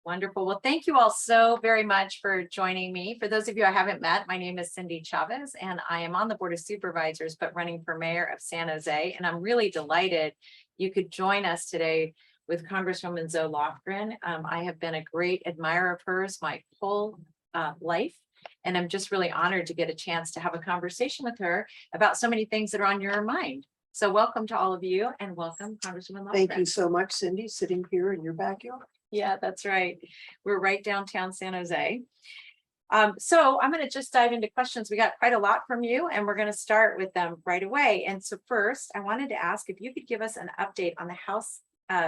Wonderful. Well, thank you all so very much for joining me. For those of you I haven't met, my name is Cindy Chavez, and I am on the Board of Supervisors, but running for mayor of San Jose. And I'm really delighted you could join us today with Congresswoman Zoe Lofgren. I have been a great admirer of hers my whole life. And I'm just really honored to get a chance to have a conversation with her about so many things that are on your mind. So welcome to all of you, and welcome, Congresswoman Lofgren. Thank you so much, Cindy, sitting here in your backyard. Yeah, that's right. We're right downtown San Jose. So I'm going to just dive into questions. We got quite a lot from you, and we're going to start with them right away. And so first, I wanted to ask if you could give us an update on the House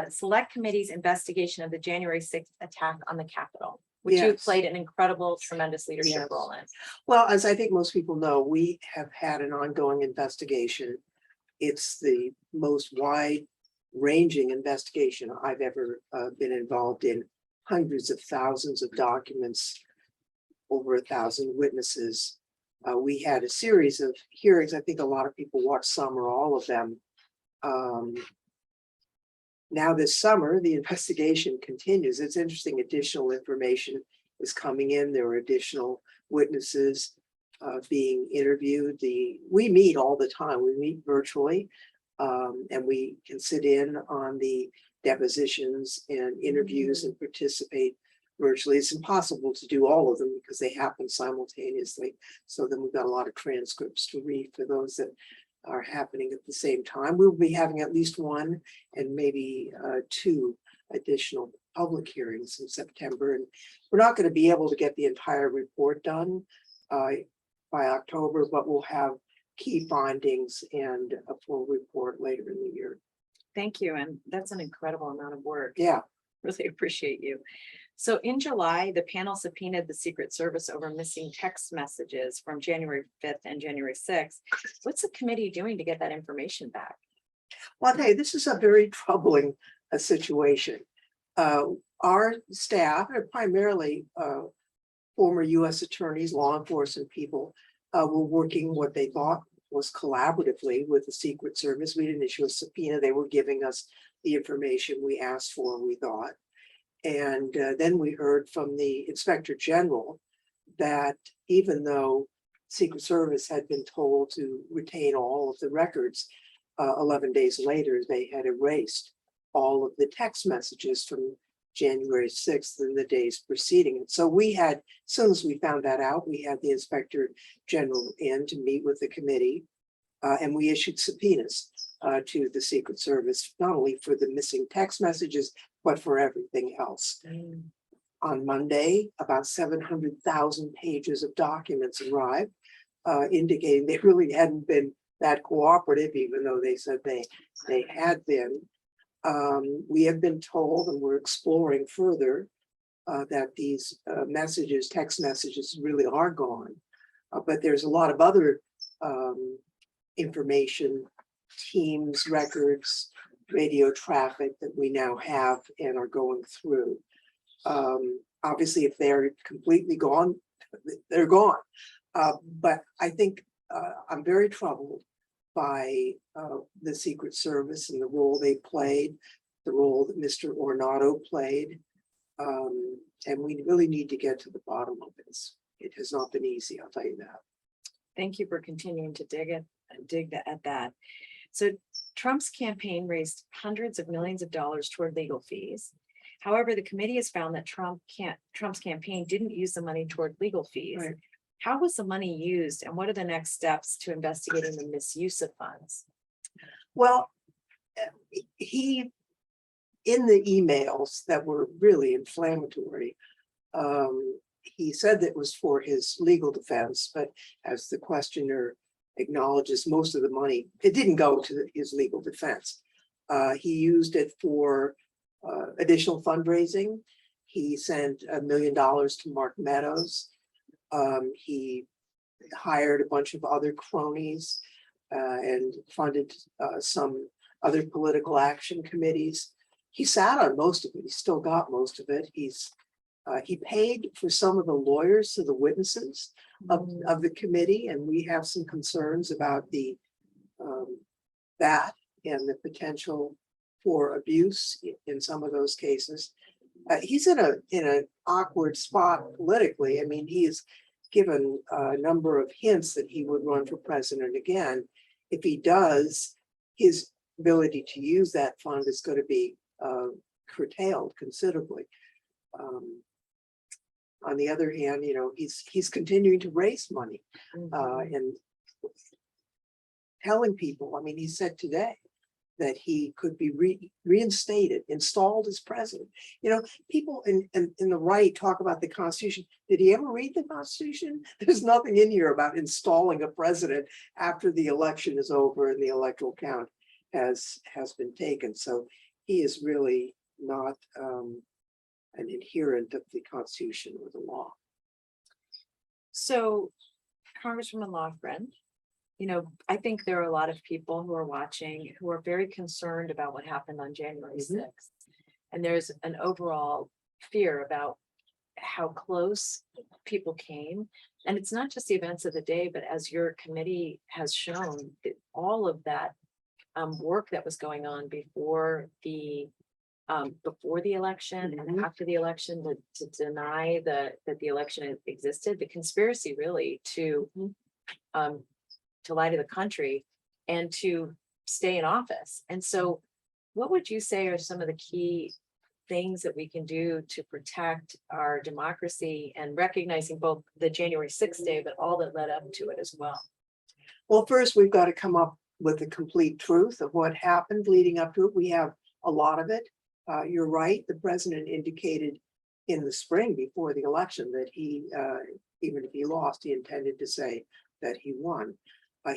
Select Committee's investigation of the January 6th attack on the Capitol, which you Yes. played an incredible, tremendous leadership Yes. role in. Well, as I think most people know, we have had an ongoing investigation. It's the most wide-ranging investigation I've ever been involved in. Hundreds of thousands of documents, over 1,000 witnesses. We had a series of hearings. I think a lot of people watched some or all of them. Now this summer, the investigation continues. It's interesting, additional information is coming in. There were additional witnesses being interviewed. We meet all the time. We meet virtually, and we can sit in on the depositions and interviews and participate virtually. It's impossible to do all of them because they happen simultaneously. So then we've got a lot of transcripts to read for those that are happening at the same time. We'll be having at least one and maybe two additional public hearings in September. And we're not going to be able to get the entire report done by October, but we'll have key findings and a full report later in the year. Thank you. And that's an incredible amount of work. Yeah. Really appreciate you. So in July, the panel subpoenaed the Secret Service over missing text messages from January 5th and January 6th. What's the committee doing to get that information back? Well, hey, this is a very troubling situation. Our staff, and primarily former U.S. attorneys, law enforcement people, were working what they thought was collaboratively with the Secret Service. We didn't issue a subpoena. They were giving us the information we asked for, we thought. And then we heard from the Inspector General that even though Secret Service had been told to retain all of the records, 11 days later, they had erased all of the text messages from January 6th and the days preceding it. So we had, as soon as we found that out, we had the Inspector General in to meet with the committee, and we issued subpoenas to the Secret Service, not only for the missing text messages, but for everything else. On Monday, about 700,000 pages of documents arrived, indicating they really hadn't been that cooperative, even though they said they had been. We have been told, and we're exploring further, that these text messages really are gone. But there's a lot of other information, teams, records, radio traffic that we now have and are going through. Obviously, if they're completely gone, they're gone. But I think I'm very troubled by the Secret Service and the role they played, the role that Mr. Ornato played. And we really need to get to the bottom of this. It has not been easy, I'll tell you that. Thank you for continuing to dig at that. So Trump's campaign raised hundreds of millions of dollars toward legal fees. However, the committee has found that Trump's campaign didn't use the money toward legal fees. Right. How was the money used, and what are the next steps to investigating the misuse of funds? Well, he, in the emails that were really inflammatory, he said that it was for his legal defense, but as the questioner acknowledges, most of the money, it didn't go to his legal defense. He used it for additional fundraising. He sent $1 million to Mark Meadows. He hired a bunch of other cronies and funded some other political action committees. He sat on most of it. He still got most of it. He paid for some of the lawyers to the witnesses of the committee, and we have some concerns about that and the potential for abuse in some of those cases. He's in an awkward spot politically. I mean, he's given a number of hints that he would run for president again. If he does, his ability to use that fund is going to be curtailed considerably. On the other hand, he's continuing to raise money and telling people. I mean, he said today that he could be reinstated, installed as president. People in the right talk about the Constitution. Did he ever read the Constitution? There's nothing in here about installing a president after the election is over and the electoral count has been taken. So he is really not an adherent of the Constitution or the law. So, Congresswoman Lofgren, I think there are a lot of people who are watching who are very concerned about what happened on January 6th. And there's an overall fear about how close people came. And it's not just the events of the day, but as your committee has shown, all of that work that was going on before the election and after the election to deny that the election existed, the conspiracy really to lie to the country and to stay in office. And so what would you say are some of the key things that we can do to protect our democracy and recognizing both the January 6th day, but all that led up to it as well? Well, first, we've got to come up with the complete truth of what happened leading up to it. We have a lot of it. You're right. The president indicated in the spring before the election that he, even if he lost, he intended to say that he won.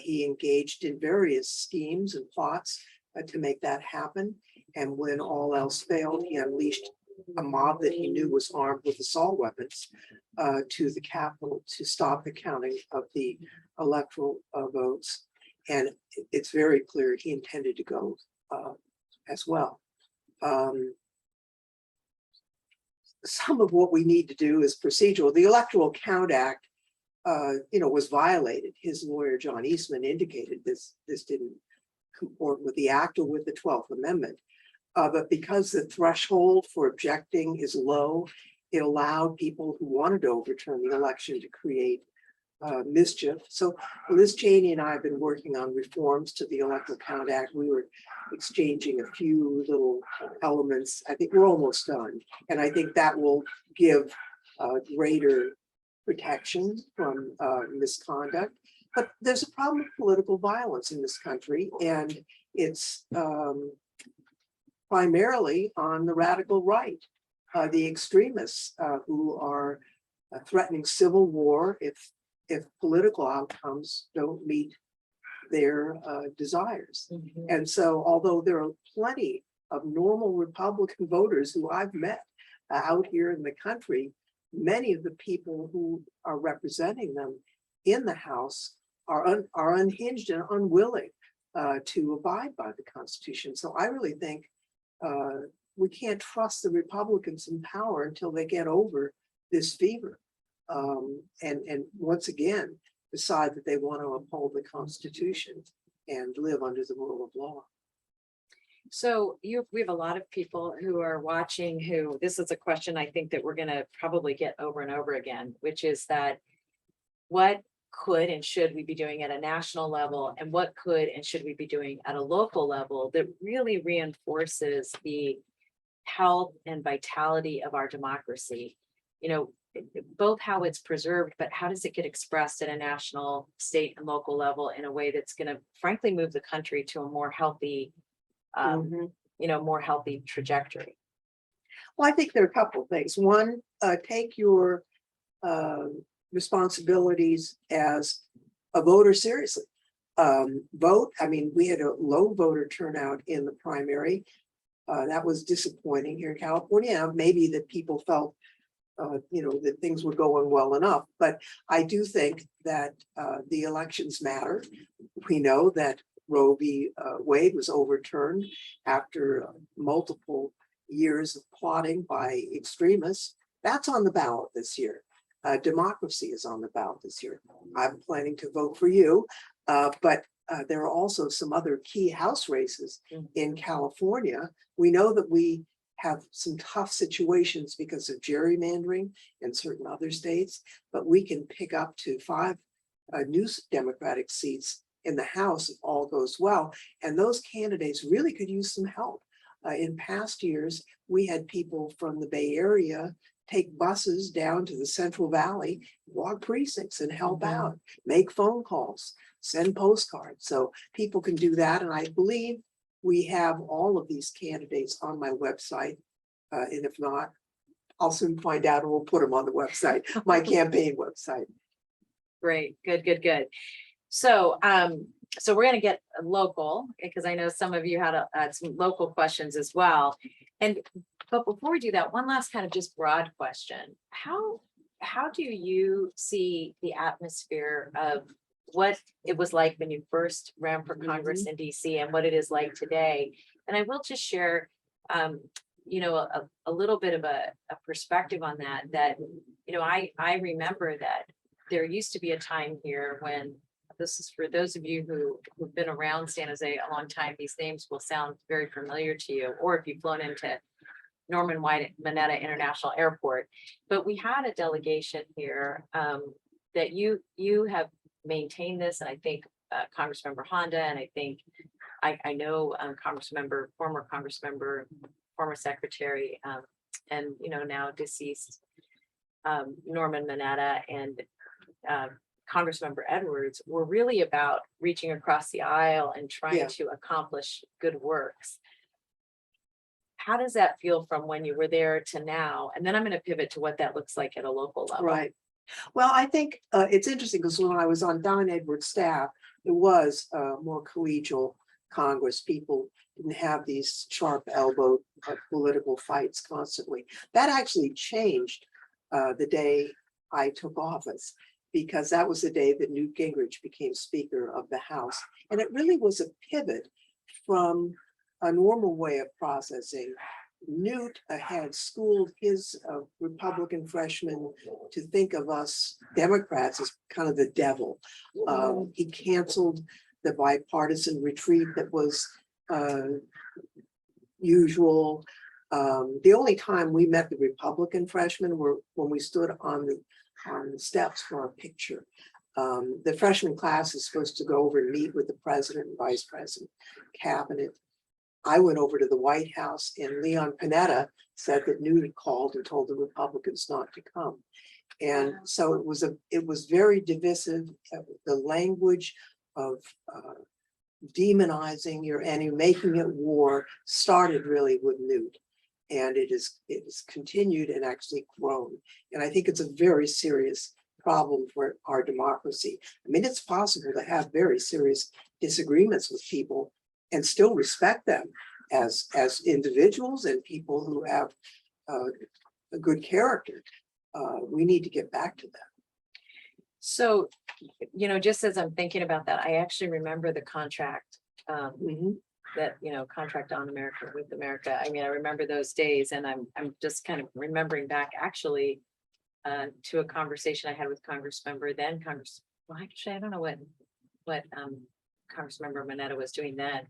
He engaged in various schemes and plots to make that happen. And when all else failed, he unleashed a mob that he knew was armed with assault weapons to the Capitol to stop the counting of the electoral votes. And it's very clear he intended to go as well. Some of what we need to do is procedural. The Electoral Count Act was violated. His lawyer, John Eastman, indicated this didn't comport with the act or with the 12th Amendment. But because the threshold for objecting is low, it allowed people who wanted to overturn the election to create mischief. So Liz Cheney and I have been working on reforms to the Electoral Count Act. We were exchanging a few little elements. I think we're almost done. And I think that will give greater protection from misconduct. But there's a problem with political violence in this country, and it's primarily on the radical right, the extremists who are threatening civil war if political outcomes don't meet their desires. And so, although there are plenty of normal Republican voters who I've met out here in the country, many of the people who are representing them in the House are unhinged and unwilling to abide by the Constitution. So I really think we can't trust the Republicans in power until they get over this fever and once again decide that they want to uphold the Constitution and live under the rule of law. So we have a lot of people who are watching who, this is a question I think that we're going to probably get over and over again, which is that what could and should we be doing at a national level, and what could and should we be doing at a local level that really reinforces the health and vitality of our democracy? Both how it's preserved, but how does it get expressed at a national, state, and local level in a way that's going to frankly move the country to a more healthy more healthy trajectory? Well, I think there are a couple of things. One, take your responsibilities as a voter seriously. Vote. I mean, we had a low voter turnout in the primary. That was disappointing here in California. Maybe that people felt, that things were going well enough. But I do think that the elections matter. We know that Roe v. Wade was overturned after multiple years of plotting by extremists. That's on the ballot this year. Democracy is on the ballot this year. I'm planning to vote for you, but there are also some other key House races in California. We know that we have some tough situations because of gerrymandering in certain other states, but we can pick up to 5 new Democratic seats in the House if all goes well. And those candidates really could use some help. In past years, we had people from the Bay Area take buses down to the Central Valley, walk precincts and help out, make phone calls, send postcards. So people can do that. And I believe we have all of these candidates on my website. And if not, I'll soon find out and we'll put them on the website, my campaign website. Great, good. So, so we're going to get local because I know some of you had some local questions as well. But before we do that, one last kind of just broad question. How do you see the atmosphere of what it was like when you first ran for Congress in DC and what it is like today? And I will just share, you know, a little bit of a perspective on that, you know, I remember that there used to be a time here when, this is for those of you who've been around San Jose a long time, these names will sound very familiar to you, or if you've flown into Norman White Mineta International Airport. But we had a delegation here that you have maintained this, and I think Congressmember Honda, and I think I know former Congressmember, former Secretary, and you know now deceased Norman Mineta and Congressmember Edwards were really about reaching across the aisle and trying to accomplish good works. How does that feel from when you were there to now? And then I'm going to pivot to what that looks like at a local level. Right. Well, I think it's interesting because when I was on Don Edwards' staff, it was more collegial Congress. People didn't have these sharp elbow political fights constantly. That actually changed the day I took office, because that was the day that Newt Gingrich became Speaker of the House. And it really was a pivot from a normal way of processing. Newt had schooled his Republican freshmen to think of us Democrats as kind of the devil. He canceled the bipartisan retreat that was usual. The only time we met the Republican freshmen were when we stood on the steps for a picture. The freshman class is supposed to go over and meet with the president and vice president, cabinet. I went over to the White House and Leon Panetta said that Newt had called and told the Republicans not to come. And so it was very divisive. The language of demonizing your enemy, making it war, started really with Newt. And it is continued and actually grown. And I think it's a very serious problem for our democracy. I mean, it's possible to have very serious disagreements with people and still respect them as individuals and people who have a good character. We need to get back to that. So, you know, just as I'm thinking about that, I actually remember the contract that, you know, contract on America with America. I mean, I remember those days, and I'm just kind of remembering back actually to a conversation I had with Congressmember then well, actually, I don't know what Congressmember Mineta was doing then,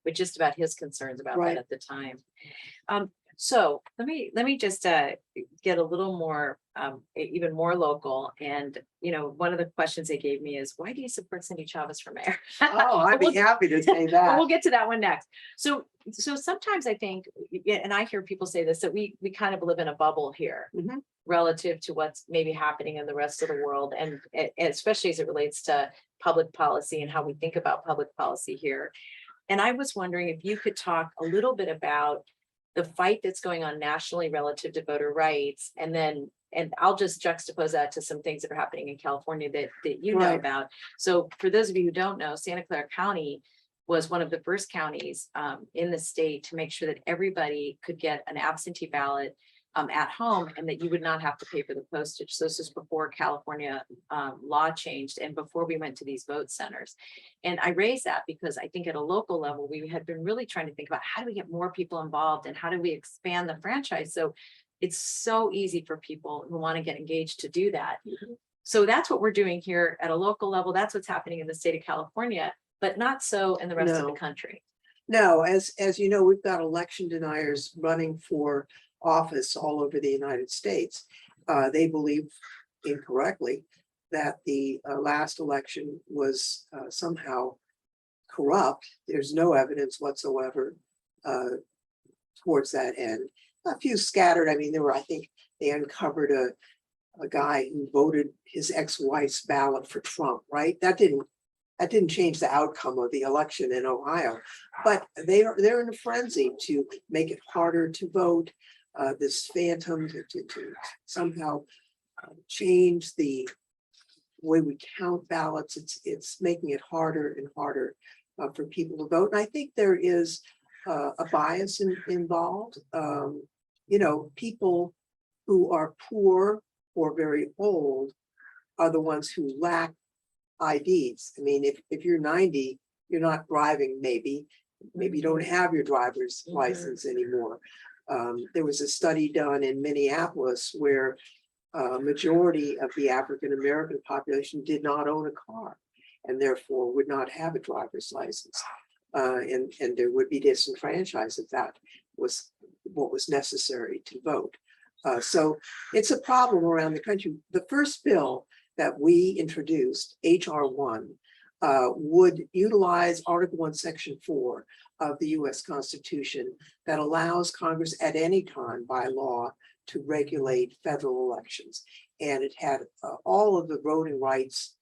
but just about his concerns about that at the time. So let me just get a little more, even more local. And, you know, one of the questions they gave me is, why do you support Cindy Chavez for mayor? Oh, I'd be happy to say that. We'll get to that one next. So sometimes I think, and I hear people say this, that we kind of live in a bubble here relative to what's maybe happening in the rest of the world. And especially as it relates to public policy and how we think about public policy here. And I was wondering if you could talk a little bit about the fight that's going on nationally relative to voter rights, and I'll just juxtapose that to some things that are happening in California that you know about. So for those of you who don't know, Santa Clara County was one of the first counties in the state to make sure that everybody could get an absentee ballot at home, and that you would not have to pay for the postage. So this is before California law changed and before we went to these vote centers. And I raise that because I think at a local level, we had been really trying to think about how do we get more people involved and how do we expand the franchise? So it's so easy for people who want to get engaged to do that. So that's what we're doing here at a local level. That's what's happening in the state of California, but not so in the rest of the country. No, as you know, we've got election deniers running for office all over the United States. They believe incorrectly that the last election was somehow corrupt. There's no evidence whatsoever towards that end. A few scattered. I mean, there were, I think they uncovered a guy who voted his ex-wife's ballot for Trump, right? That didn't change the outcome of the election in Ohio, but they're in a frenzy to make it harder to vote. This phantom to somehow change the way we count ballots. It's making it harder and harder for people to vote. And I think there is a bias involved. You know, people who are poor or very old are the ones who lack IDs. I mean, if you're 90, you're not driving, maybe you don't have your driver's license anymore. There was a study done in Minneapolis where a majority of the African-American population did not own a car and therefore would not have a driver's license. And there would be disenfranchised if that was what was necessary to vote. So it's a problem around the country. The first bill that we introduced, HR 1, would utilize Article 1, Section 4 of the US Constitution that allows Congress at any time by law to regulate federal elections. And it had all of the voting rights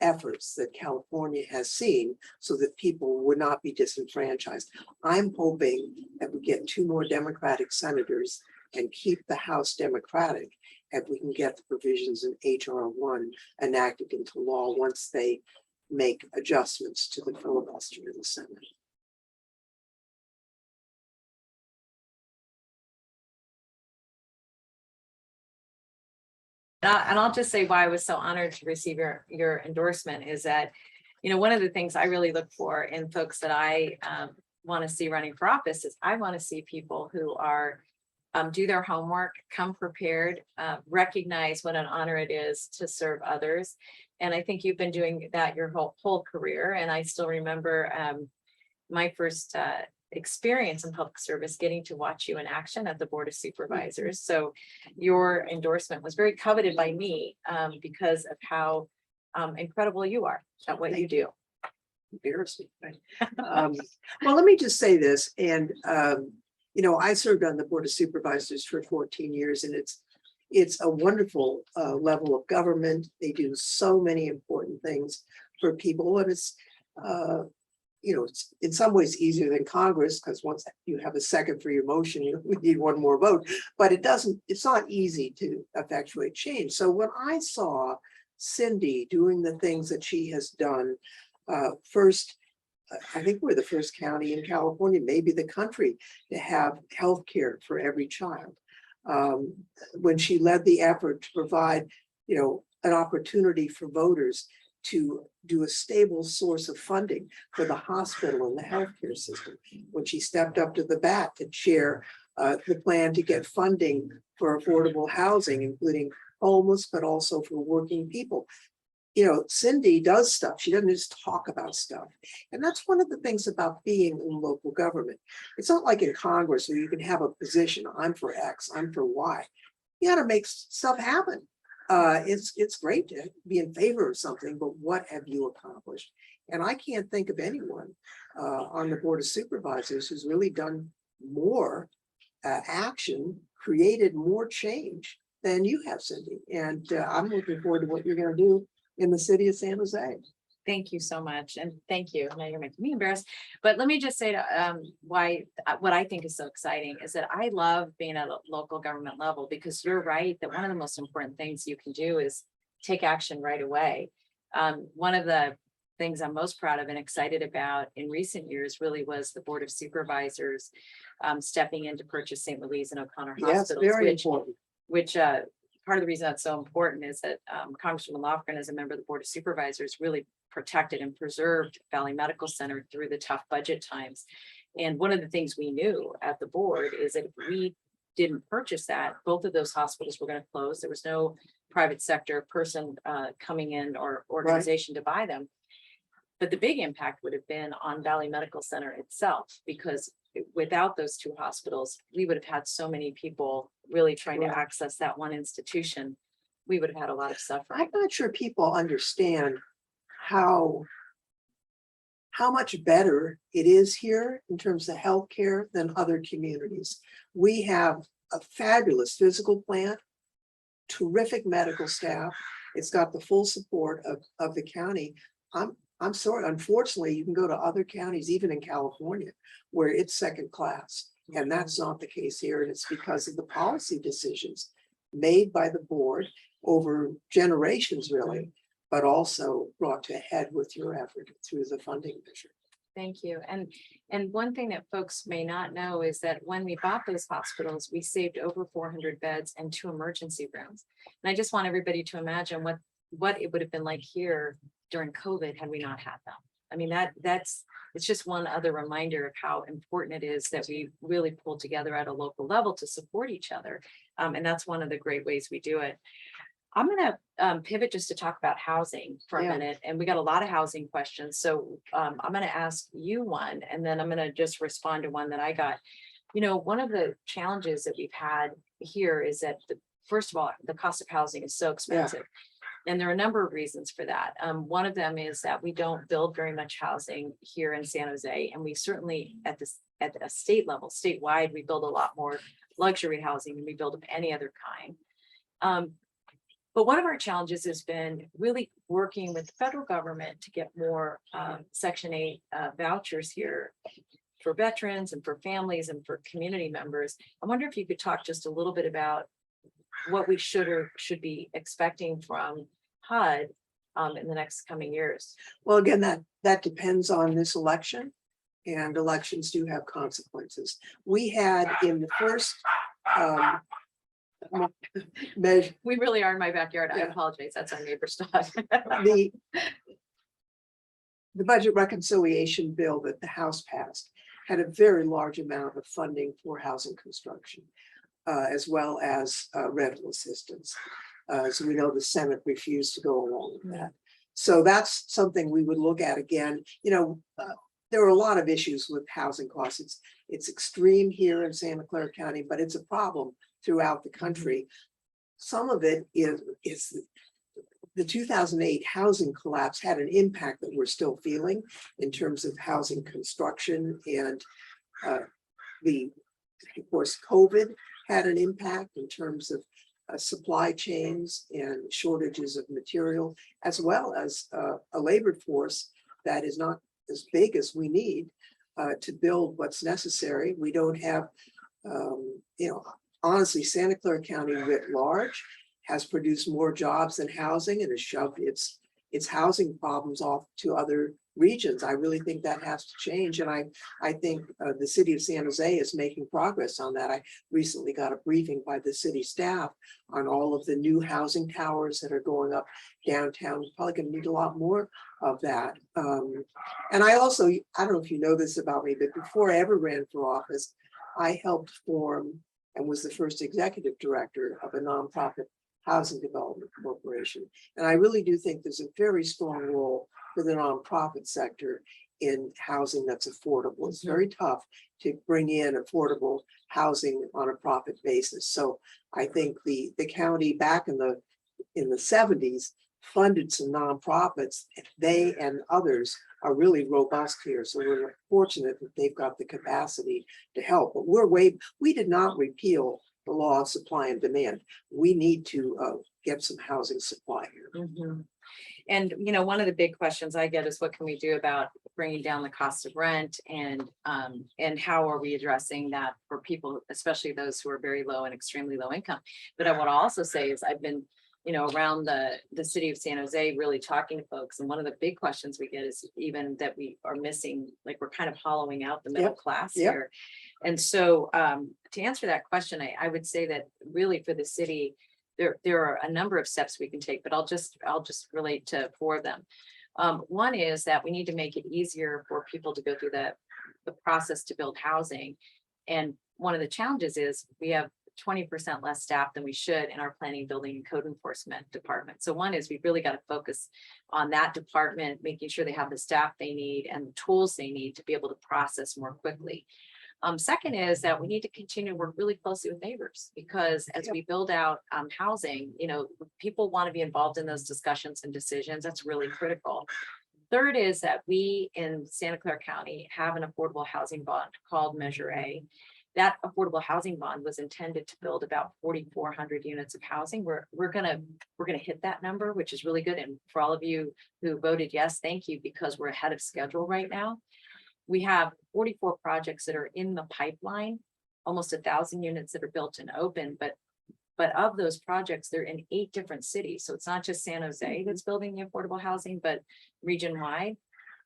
efforts that California has seen so that people would not be disenfranchised. I'm hoping that we get 2 more Democratic senators and keep the House Democratic, and we can get the provisions in HR 1 enacted into law once they make adjustments to the filibuster in the Senate. And I'll just say why I was so honored to receive your endorsement is that, you know, one of the things I really look for in folks that I want to see running for office is I want to see people who are do their homework, come prepared, recognize what an honor it is to serve others. And I think you've been doing that your whole career. And I still remember my first experience in public service, getting to watch you in action at the Board of Supervisors. So your endorsement was very coveted by me because of how incredible you are at what you do. Embarrassing. Well, let me just say this. And, you know, I served on the Board of Supervisors for 14 years, and it's a wonderful level of government. They do so many important things for people, and it's, you know, it's in some ways easier than Congress, because once you have a second for your motion, you need 1 more vote, but it's not easy to effectuate change. So when I saw Cindy doing the things that she has done, first, I think we're the first county in California, maybe the country, to have health care for every child. When she led the effort to provide, you know, an opportunity for voters to do a stable source of funding for the hospital and the healthcare system. When she stepped up to the bat to chair the plan to get funding for affordable housing, including homeless, but also for working people. You know, Cindy does stuff. She doesn't just talk about stuff. And that's one of the things about being in local government. It's not like in Congress where you can have a position. I'm for X, I'm for Y. You got to make stuff happen. It's great to be in favor of something, but what have you accomplished? And I can't think of anyone on the Board of Supervisors who's really done more action, created more change than you have, Cindy. And I'm looking forward to what you're going to do in the city of San Jose. Thank you so much. And thank you. Now you're making me embarrassed. But let me just say why what I think is so exciting is that I love being at a local government level, because you're right that one of the most important things you can do is take action right away. One of the things I'm most proud of and excited about in recent years really was the Board of Supervisors stepping in to purchase St. Louise and O'Connor hospitals, very important. Which part of the reason that's so important is that Congressman Lofgren, as a member of the Board of Supervisors, really protected and preserved Valley Medical Center through the tough budget times. And one of the things we knew at the board is that if we didn't purchase that, both of those hospitals were going to close. There was no private sector person coming in or organization to buy them. But the big impact would have been on Valley Medical Center itself, because without those two hospitals, we would have had so many people really trying to Right. access that one institution. We would have had a lot of suffering. I'm not sure people understand how much better it is here in terms of healthcare than other communities. We have a fabulous physical plant, terrific medical staff. It's got the full support of the county. I'm sorry, unfortunately, you can go to other counties, even in California, where it's second class. And that's not the case here. And it's because of the policy decisions made by the board over generations, really, but also brought to a head with your effort through the funding measure. Thank you. And one thing that folks may not know is that when we bought those hospitals, we saved over 400 beds and 2 emergency rooms. And I just want everybody to imagine what it would have been like here during COVID had we not had them. I mean, it's just one other reminder of how important it is that we really pull together at a local level to support each other. And that's one of the great ways we do it. I'm going to pivot just to talk about housing for a minute, and we got a lot of housing questions. So I'm going to ask you one, and then I'm going to just respond to one that I got. You know, one of the challenges that we've had here is that, first of all, the cost of housing is so expensive. And there are a number of reasons for that. One of them is that we don't build very much housing here in San Jose, and we certainly at a state level, statewide, we build a lot more luxury housing than we build of any other kind. But one of our challenges has been really working with the federal government to get more Section 8 vouchers here for veterans and for families and for community members. I wonder if you could talk just a little bit about what we should or should be expecting from HUD in the next coming years. Well, again, that depends on this election, and elections do have consequences. We had in the first measure, We really are in my backyard. I Yeah. apologize. That's our neighbor's dog. the budget reconciliation bill that the House passed had a very large amount of funding for housing construction, as well as rental assistance. So we know the Senate refused to go along with that. So that's something we would look at again. You know, there are a lot of issues with housing costs. It's extreme here in Santa Clara County, but it's a problem throughout the country. Some of it is the 2008 housing collapse had an impact that we're still feeling in terms of housing construction, and of course, COVID had an impact in terms of supply chains and shortages of material, as well as a labor force that is not as big as we need to build what's necessary. We don't have, honestly, Santa Clara County writ large has produced more jobs than housing and has shoved its housing problems off to other regions. I really think that has to change. And I think the city of San Jose is making progress on that. I recently got a briefing by the city staff on all of the new housing towers that are going up downtown. We're probably going to need a lot more of that. And I don't know if you know this about me, but before I ever ran for office, I helped form and was the first executive director of a nonprofit housing development corporation. And I really do think there's a very strong role for the nonprofit sector in housing that's affordable. It's very tough to bring in affordable housing on a profit basis. So I think the county back in the 70s funded some nonprofits. They and others are really robust here. So we're fortunate that they've got the capacity to help. But we did not repeal the law of supply and demand. We need to get some housing supply here. And, one of the big questions I get is what can we do about bringing down the cost of rent, and how are we addressing that for people, especially those who are very low and extremely low income. But I want to also say is I've been, around the city of San Jose, really talking to folks. And one of the big questions we get is even that we are missing, like we're kind of hollowing out the middle class here. And so to answer that question, I would say that really for the city, there are a number of steps we can take, but I'll just relate to 4 of them. One is that we need to make it easier for people to go through the process to build housing. And one of the challenges is we have 20% less staff than we should in our planning, building, and code enforcement department. So one is we've really got to focus on that department, making sure they have the staff they need and the tools they need to be able to process more quickly. Second is that we need to continue to work really closely with neighbors, because as we build out housing, people want to be involved in those discussions and decisions. That's really critical. Third is that we in Santa Clara County have an affordable housing bond called Measure A. That affordable housing bond was intended to build about 4,400 units of housing. We're gonna hit that number, which is really good. And for all of you who voted yes, thank you, because we're ahead of schedule right now. We have 44 projects that are in the pipeline, almost 1,000 units that are built and open, but of those projects, they're in 8 different cities. So it's not just San Jose that's building the affordable housing, but region wide.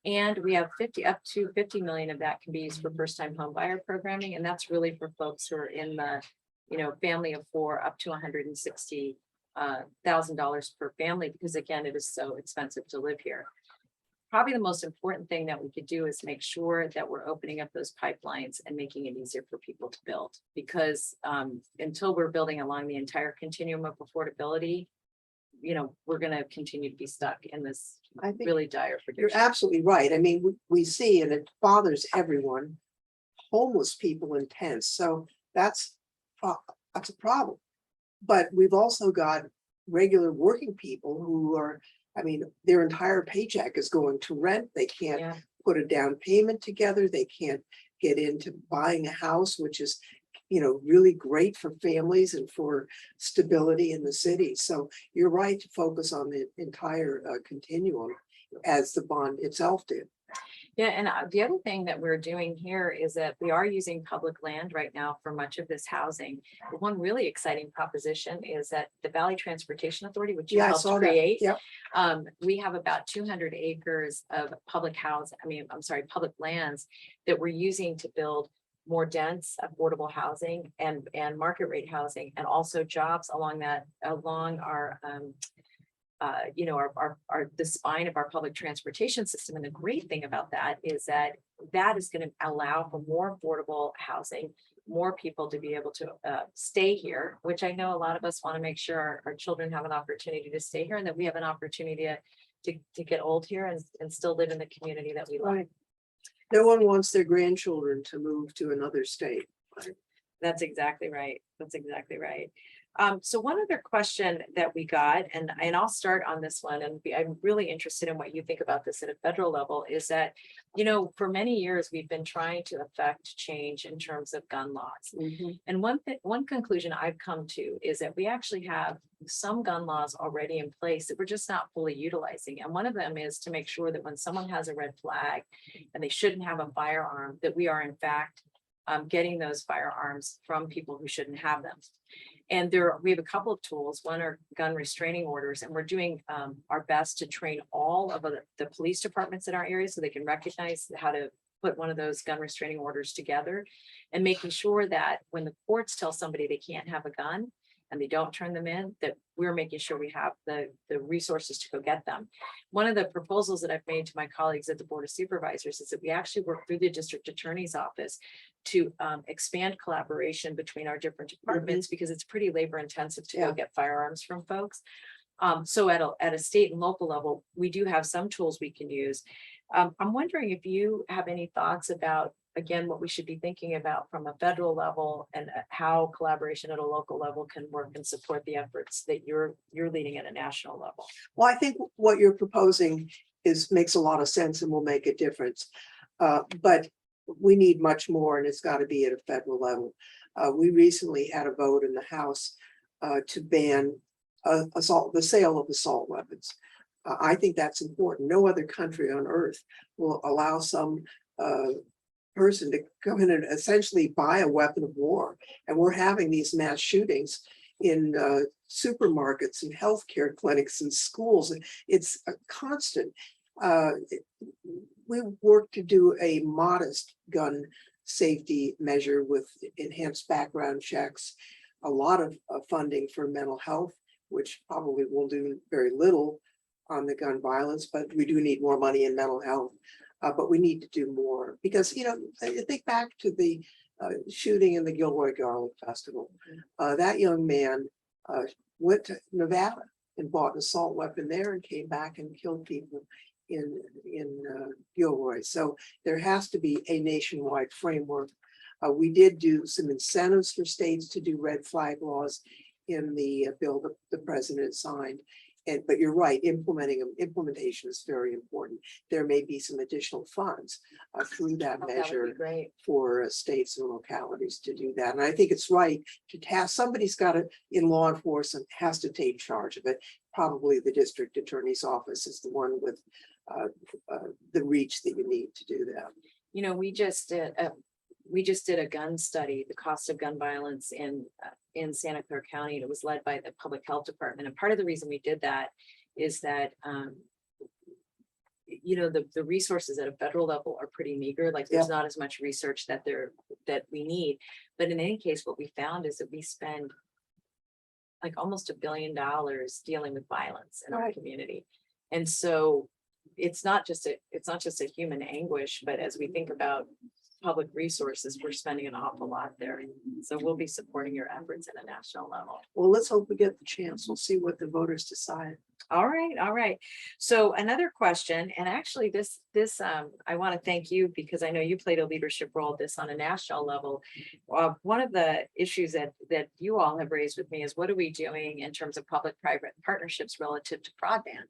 And we have up to 50 million of that can be used for first-time home buyer programming. And that's really for folks who are in the, family of 4 up to $160,000 per family, because again, it is so expensive to live here. Probably the most important thing that we could do is make sure that we're opening up those pipelines and making it easier for people to build, because until we're building along the entire continuum of affordability, we're going to continue to be stuck in this really dire prediction. You're absolutely right. I mean, we see, and it bothers everyone, homeless people in tents. So that's a problem. But we've also got regular working people who are, their entire paycheck is going to rent. They can't put a down payment together. They can't get into buying a house, which is, really great for families and for stability in the city. So you're right to focus on the entire continuum, as the bond itself did. Yeah, and the other thing that we're doing here is that we are using public land right now for much of this housing. But one really exciting proposition is that the Valley Transportation Authority, which you helped create, we have about 200 acres of public lands that we're using to build more dense, affordable housing and market rate housing, and also jobs along our the spine of our public transportation system. And the great thing about that is that is going to allow for more affordable housing, more people to be able to stay here, which I know a lot of us want to make sure our children have an opportunity to stay here, and that we have an opportunity to get old here and still live in the community that we love. Right. No one wants their grandchildren to move to another state. That's exactly right. So one other question that we got, and I'll start on this one, and I'm really interested in what you think about this at a federal level, is that, for many years, we've been trying to affect change in terms of gun laws. Mm-hmm. And one conclusion I've come to is that we actually have some gun laws already in place that we're just not fully utilizing. And one of them is to make sure that when someone has a red flag and they shouldn't have a firearm, that we are in fact getting those firearms from people who shouldn't have them. And we have a couple of tools. One are gun restraining orders, and we're doing our best to train all of the police departments in our area so they can recognize how to put one of those gun restraining orders together, and making sure that when the courts tell somebody they can't have a gun and they don't turn them in, that we're making sure we have the resources to go get them. One of the proposals that I've made to my colleagues at the Board of Supervisors is that we actually work through the district attorney's office to expand collaboration between our different departments, because it's pretty labor intensive to go get firearms from folks. So at a state and local level, we do have some tools we can use. I'm wondering if you have any thoughts about, again, what we should be thinking about from a federal level, and how collaboration at a local level can work and support the efforts that you're leading at a national level. Well, I think what you're proposing makes a lot of sense and will make a difference. But we need much more, and it's got to be at a federal level. We recently had a vote in the House to ban the sale of assault weapons. I think that's important. No other country on earth will allow some person to come in and essentially buy a weapon of war. And we're having these mass shootings in supermarkets and healthcare clinics and schools. It's a constant. We work to do a modest gun safety measure with enhanced background checks, a lot of funding for mental health, which probably will do very little on the gun violence, but we do need more money in mental health. But we need to do more, because, think back to the shooting in the Gilroy Garlic Festival. That young man went to Nevada and bought an assault weapon there and came back and killed people in Gilroy. So there has to be a nationwide framework. We did do some incentives for states to do red flag laws in the bill that the president signed. But you're right, implementation is very important. There may be some additional funds through that Oh, that would measure be great. for states and localities to do that. And I think it's right to task, somebody's got to, in law enforcement, has to take charge of it. Probably the district attorney's office is the one with the reach that you need to do that. You know, we just did a gun study, the cost of gun violence in Santa Clara County, and it was led by the Public Health Department. And part of the reason we did that is that, you know, the resources at a federal level are pretty meager. Like there's not as much research that we need. But in any case, what we found is that we spend like almost $1 billion dealing with violence in our community. And so it's not just a human anguish, but as we think about public resources, we're spending an awful lot there. So we'll be supporting your efforts at a national level. Well, let's hope we get the chance. We'll see what the voters decide. All right, all right. So another question, and actually this I want to thank you because I know you played a leadership role at this on a national level. One of the issues that you all have raised with me is what are we doing in terms of public-private partnerships relative to broadband?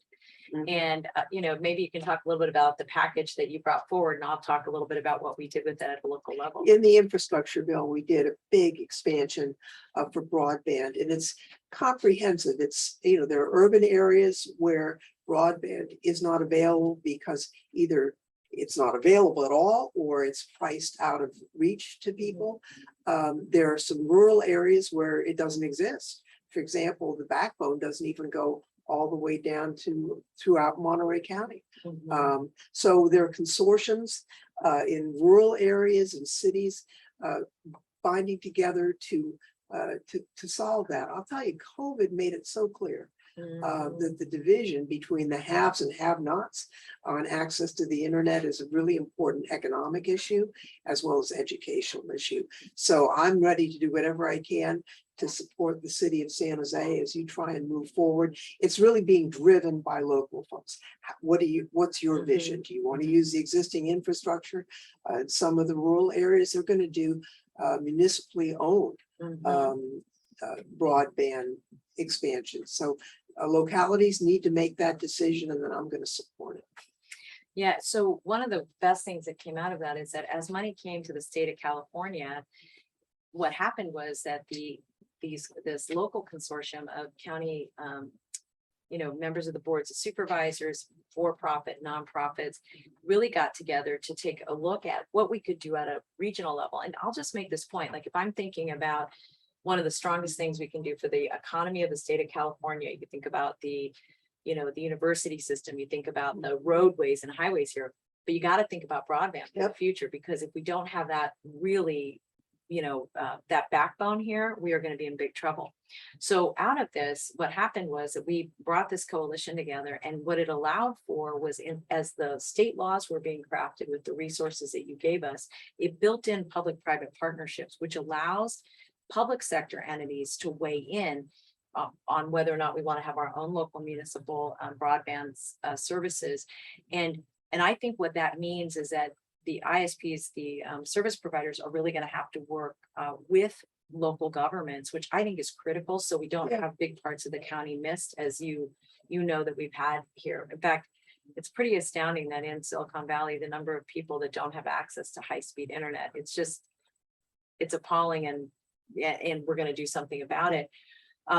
And, you know, maybe you can talk a little bit about the package that you brought forward, and I'll talk a little bit about what we did with that at a local level. In the infrastructure bill, we did a big expansion for broadband, and it's comprehensive. It's, you know, there are urban areas where broadband is not available because either it's not available at all or it's priced out of reach to people. There are some rural areas where it doesn't exist. For example, the backbone doesn't even go all the way down to throughout Monterey County. So there are consortiums in rural areas and cities binding together to solve that. I'll tell you, COVID made it so clear that the division between the haves and have-nots on access to the internet is a really important economic issue as well as educational issue. So I'm ready to do whatever I can to support the city of San Jose as you try and move forward. It's really being driven by local folks. What's your vision? Do you want to use the existing infrastructure? Some of the rural areas are going to do municipally owned broadband expansion. So localities need to make that decision, and then I'm going to support it. Yeah, so one of the best things that came out of that is that as money came to the state of California, what happened was that this local consortium of county, you know, members of the boards of supervisors, for-profit, nonprofits, really got together to take a look at what we could do at a regional level. And I'll just make this point, like if I'm thinking about one of the strongest things we can do for the economy of the state of California, you think about the university system, you think about the roadways and highways here, but you got to think about broadband for the future, because if we don't have that really, that backbone here, we are going to be in big trouble. So out of this, what happened was that we brought this coalition together, and what it allowed for was, as the state laws were being crafted with the resources that you gave us, it built in public-private partnerships, which allows public sector entities to weigh in on whether or not we want to have our own local municipal broadband services. And I think what that means is that the ISPs, the service providers, are really going to have to work with local governments, which I think is critical, so we don't have big parts of the county missed, as you know that we've had here. In fact, it's pretty astounding that in Silicon Valley, the number of people that don't have access to high-speed internet, it's appalling, and we're going to do something about it.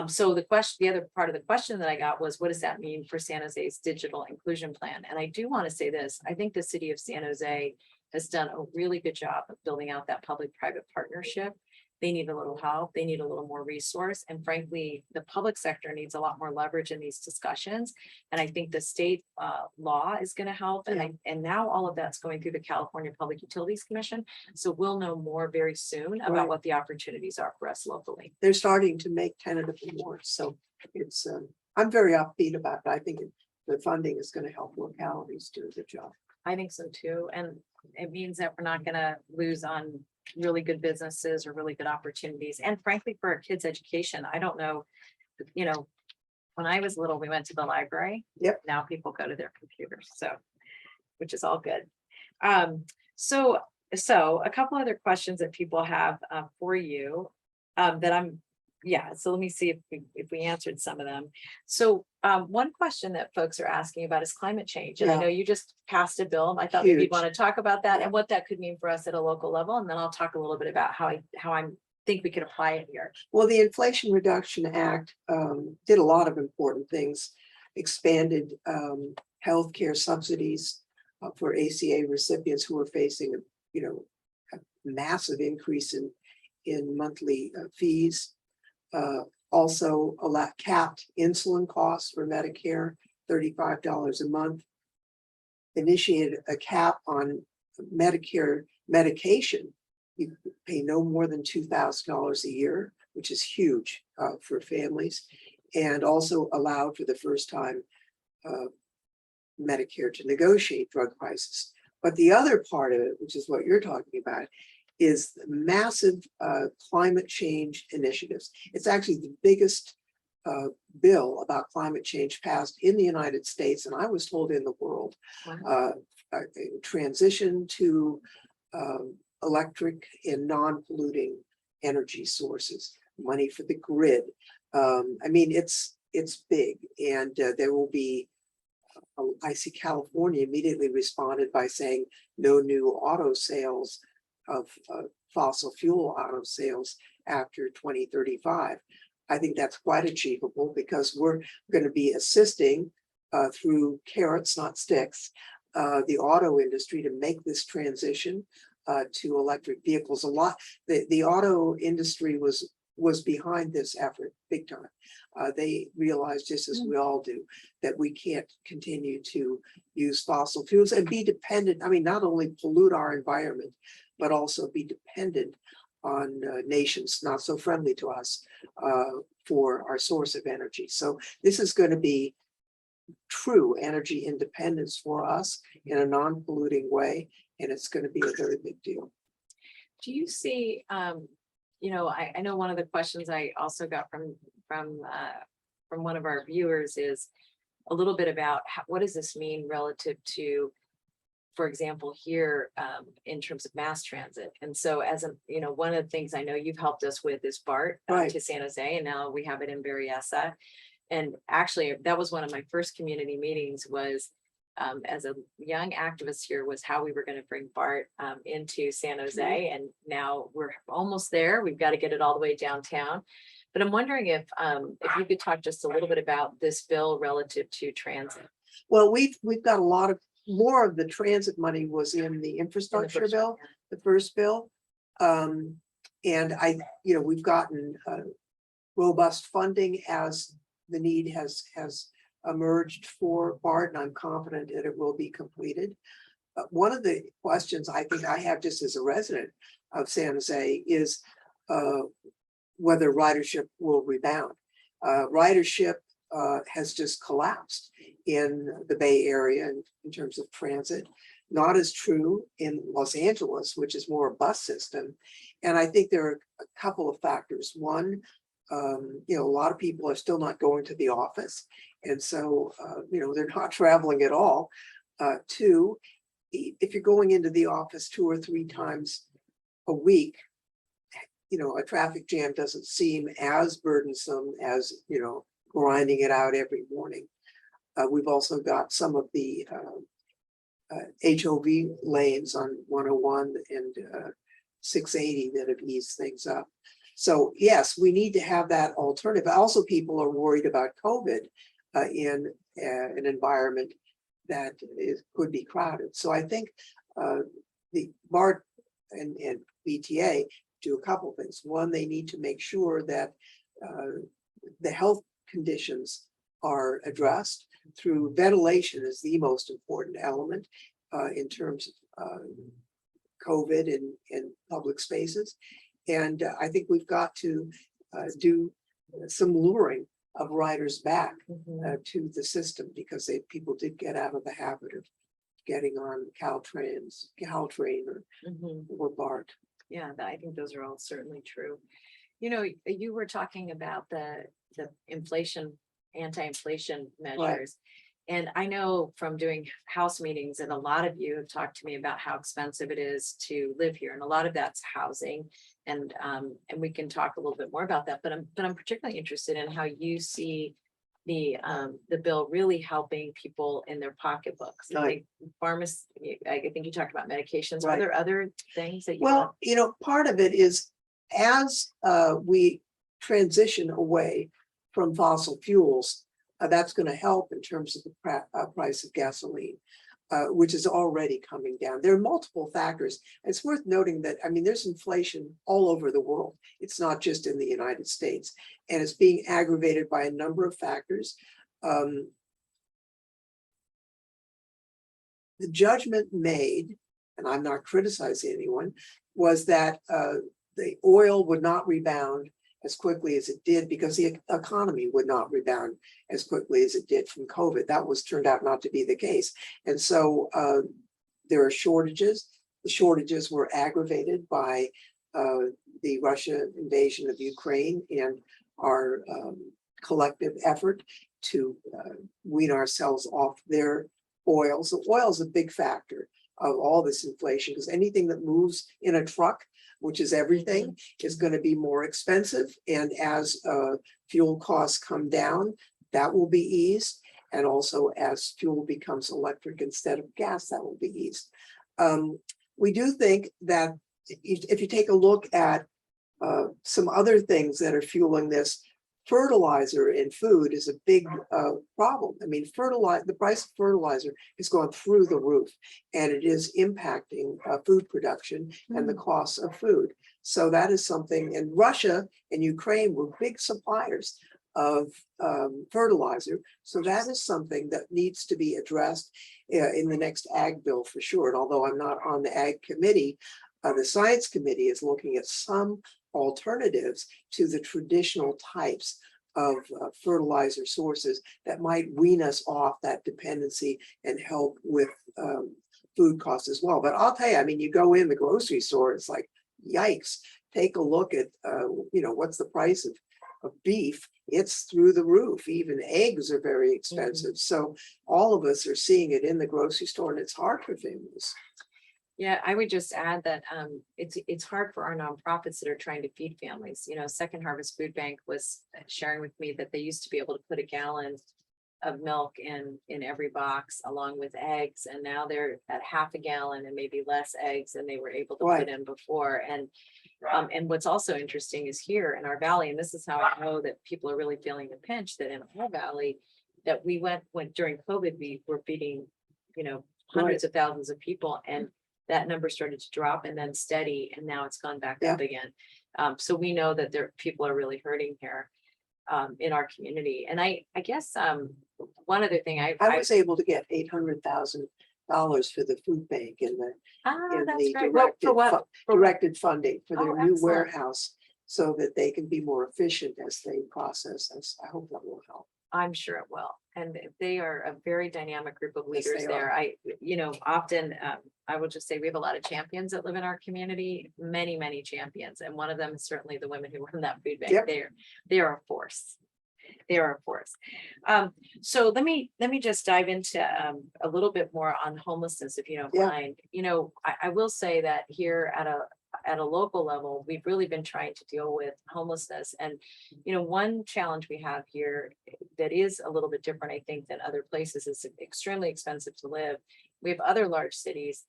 So the other part of the question that I got was, what does that mean for San Jose's digital inclusion plan? And I do want to say this: I think the city of San Jose has done a really good job of building out that public-private partnership. They need a little help. They need a little more resource. And frankly, the public sector needs a lot more leverage in these discussions. And I think the state law is going to help. And now all of that's going through the California Public Utilities Commission. So we'll know more very soon about what the opportunities are for us locally. They're starting to make tentative awards. So it's, I'm very upbeat about it. I think the funding is going to help localities do a good job. I think so too. And it means that we're not going to lose on really good businesses or really good opportunities. And frankly, for our kids' education, I don't know, you know, when I was little, we went to the library. Yep. Now people go to their computers, so, which is all good. So a couple other questions that people have for you that so let me see if we answered some of them. So one question that folks are asking about is climate change. And I Yeah. know you just passed a bill. I thought maybe you'd Huge. want to talk about that Yeah. and what that could mean for us at a local level. And then I'll talk a little bit about how I think we could apply it here. Well, the Inflation Reduction Act did a lot of important things, expanded healthcare subsidies for ACA recipients who are facing, a massive increase in monthly fees. Also capped insulin costs for Medicare, $35 a month. Initiated a cap on Medicare medication. You pay no more than $2,000 a year, which is huge for families, and also allowed for the first time Medicare to negotiate drug prices. But the other part of it, which is what you're talking about, is massive climate change initiatives. It's actually the biggest bill about climate change passed in the United States, and I was told in the world. Wow. Transition to electric and non-polluting energy sources, money for the grid. I mean, it's big, and there will be. I see California immediately responded by saying no new auto sales of fossil fuel auto sales after 2035. I think that's quite achievable because we're going to be assisting through carrots, not sticks, the auto industry to make this transition to electric vehicles. The auto industry was behind this effort big time. They realized, just as we all do, that we can't continue to use fossil fuels and be dependent. I mean, not only pollute our environment, but also be dependent on nations not so friendly to us for our source of energy. So this is going to be true energy independence for us in a non-polluting way, and it's going to be a very big deal. Do you see, I know one of the questions I also got from one of our viewers is a little bit about what does this mean relative to, for example, here in terms of mass transit. And so one of the things I know you've helped us with is BART Right. to San Jose, and now we have it in Berryessa. And actually, that was one of my first community meetings was as a young activist here was how we were going to bring BART into San Jose. And now we're almost there. We've got to get it all the way downtown. But I'm wondering if you could talk just a little bit about this bill relative to transit. Well, we've got a lot of more of the transit money was in the infrastructure bill, the first bill. And we've gotten robust funding as the need has emerged for BART, and I'm confident that it will be completed. One of the questions I think I have just as a resident of San Jose is whether ridership will rebound. Ridership has just collapsed in the Bay Area in terms of transit. Not as true in Los Angeles, which is more a bus system. And I think there are a couple of factors. One, a lot of people are still not going to the office. And so, they're not traveling at all. Two, if you're going into the office 2 or 3 times a week, a traffic jam doesn't seem as burdensome as, grinding it out every morning. We've also got some of the HOV lanes on 101 and 680 that have eased things up. So yes, we need to have that alternative. Also, people are worried about COVID in an environment that could be crowded. So I think the BART and BTA do a couple things. One, they need to make sure that the health conditions are addressed through ventilation is the most important element in terms of COVID in public spaces. And I think we've got to do some luring of riders back to the system, because people did get out of the habit of getting on Caltrain or BART. Yeah, I think those are all certainly true. You know, you were talking about the inflation, anti-inflation measures. And I know from doing house meetings that a lot of you have talked to me about how expensive it is to live here. And a lot of that's housing. And we can talk a little bit more about that, but I'm particularly interested in how you see the bill really helping people in their pocketbooks. I Right. think pharmacy, I think you talked about medications. Are Right. there other things that you? Well, part of it is as we transition away from fossil fuels, that's going to help in terms of the price of gasoline, which is already coming down. There are multiple factors. It's worth noting that, I mean, there's inflation all over the world. It's not just in the United States, and it's being aggravated by a number of factors. The judgment made, and I'm not criticizing anyone, was that the oil would not rebound as quickly as it did because the economy would not rebound as quickly as it did from COVID. That was turned out not to be the case. And so there are shortages. The shortages were aggravated by the Russia invasion of Ukraine and our collective effort to wean ourselves off their oil. So oil is a big factor of all this inflation because anything that moves in a truck, which is everything, is going to be more expensive. And as fuel costs come down, that will be eased. And also as fuel becomes electric instead of gas, that will be eased. We do think that if you take a look at some other things that are fueling this, fertilizer in food is a big problem. I mean, the price of fertilizer has gone through the roof, and it is impacting food production and the costs of food. So that is something, and Russia and Ukraine were big suppliers of fertilizer. So that is something that needs to be addressed in the next ag bill for sure. And although I'm not on the ag committee, the science committee is looking at some alternatives to the traditional types of fertilizer sources that might wean us off that dependency and help with food costs as well. But I'll tell you, I mean, you go in the grocery store, it's like, yikes, take a look at, what's the price of beef? It's through the roof. Even eggs are very expensive. So all of us are seeing it in the grocery store, and it's hard for families. Yeah, I would just add that it's hard for our nonprofits that are trying to feed families. Second Harvest Food Bank was sharing with me that they used to be able to put a gallon of milk in every box along with eggs, and now they're at half a gallon and maybe less eggs than they were able to put in before. And what's also interesting is here in our valley, and this is how I know that people are really feeling the pinch, that in our valley, that we went during COVID, we were feeding, hundreds of thousands of people, and that number started to drop and then steady, and now it's gone back up again. So we know that people are really hurting here in our community. And I guess one other thing I was able to get $800,000 for the food bank in the directed funding for their new warehouse, so that they can be more efficient as they process this. I hope that will help. I'm sure it will. And they are a very dynamic group of leaders there. Often I will just say we have a lot of champions that live in our community, many, many champions. And one of them is certainly the women who run that food bank. They are a force. They are a force. So let me just dive into a little bit more on homelessness, if you don't mind. I will say that here at a local level, we've really been trying to deal with homelessness. And, one challenge we have here that is a little bit different, I think, than other places is extremely expensive to live. We have other large cities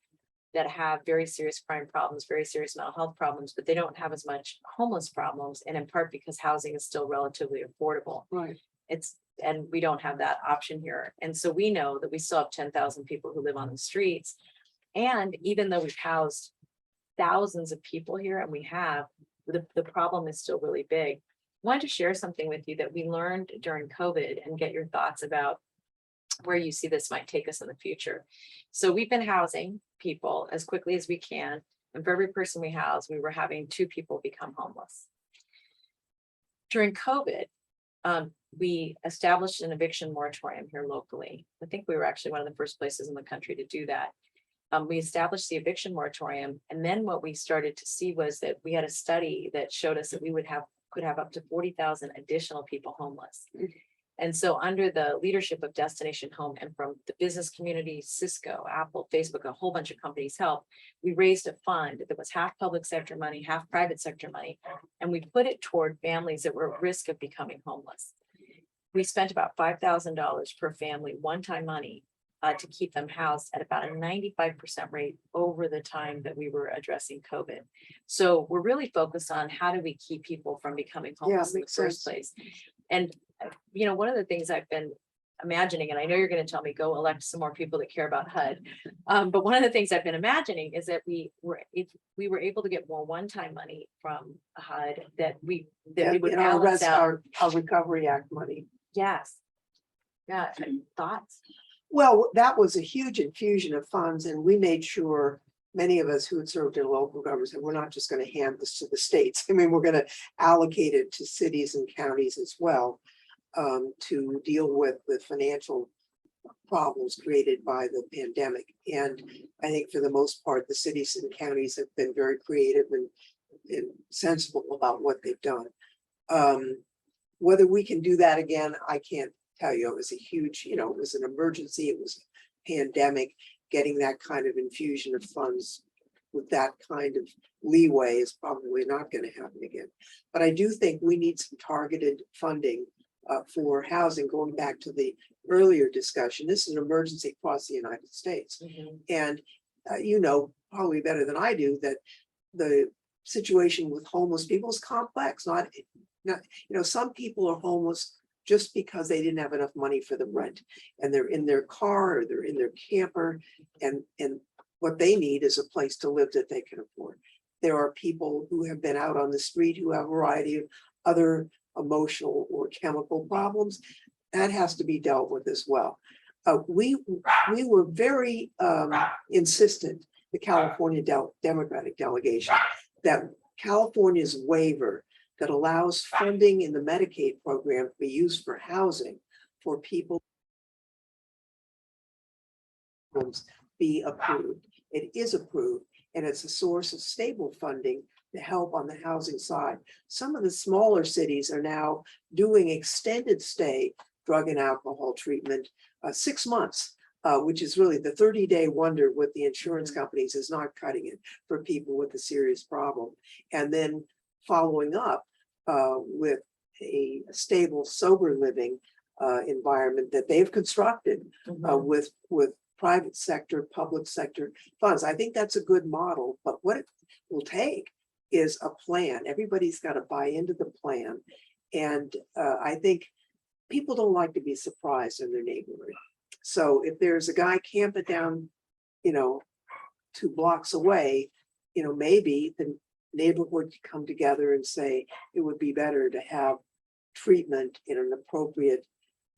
that have very serious crime problems, very serious mental health problems, but they don't have as much homeless problems. And in part because housing is still relatively affordable. Right. And we don't have that option here. And so we know that we still have 10,000 people who live on the streets. And even though we've housed thousands of people here, and we have, the problem is still really big. I wanted to share something with you that we learned during COVID and get your thoughts about where you see this might take us in the future. So we've been housing people as quickly as we can. And for every person we house, we were having 2 people become homeless. During COVID, we established an eviction moratorium here locally. I think we were actually one of the first places in the country to do that. we established the eviction moratorium. And then what we started to see was that we had a study that showed us that we could have up to 40,000 additional people homeless. And so under the leadership of Destination Home and from the business community, Cisco, Apple, Facebook, a whole bunch of companies helped, we raised a fund that was half public sector money, half private sector money, and we put it toward families that were at risk of becoming homeless. We spent about $5,000 per family, one-time money, to keep them housed at about a 95% rate over the time that we were addressing COVID. So we're really focused on how do we keep people from becoming homeless in the makes first place. And, one of the things I've been imagining, and I know you're going to tell me go elect some more people that care about HUD. But one of the things I've been imagining is that if we were able to get more one-time money from HUD, that it would balance out. Our Recovery Act money. Yes. Yeah. Thoughts? Well, that was a huge infusion of funds, and we made sure many of us who had served in local governments that we're not just going to hand this to the states. I mean, we're going to allocate it to cities and counties as well, to deal with the financial problems created by the pandemic. And I think for the most part, the cities and counties have been very creative and sensible about what they've done. Whether we can do that again, I can't tell you. It was a huge, it was an emergency. It was a pandemic. Getting that kind of infusion of funds with that kind of leeway is probably not going to happen again. But I do think we need some targeted funding for housing. Going back to the earlier discussion, this is an emergency across the United States. And probably better than I do that the situation with homeless people is complex. Not some people are homeless just because they didn't have enough money for the rent, and they're in their car or they're in their camper, and what they need is a place to live that they can afford. There are people who have been out on the street who have a variety of other emotional or chemical problems. That has to be dealt with as well. We were very insistent, the California Democratic delegation, that California's waiver that allows funding in the Medicaid program to be used for housing for people be approved. It is approved, and it's a source of stable funding to help on the housing side. Some of the smaller cities are now doing extended stay drug and alcohol treatment, 6 months, which is really the 30-day wonder with the insurance companies is not cutting it for people with a serious problem. And then following up with a stable, sober living environment that they've constructed with private sector, public sector funds. I think that's a good model, but what it will take is a plan. Everybody's got to buy into the plan. And I think people don't like to be surprised in their neighborhood. So if there's a guy camping down, 2 blocks away, maybe the neighborhood could come together and say it would be better to have treatment in an appropriate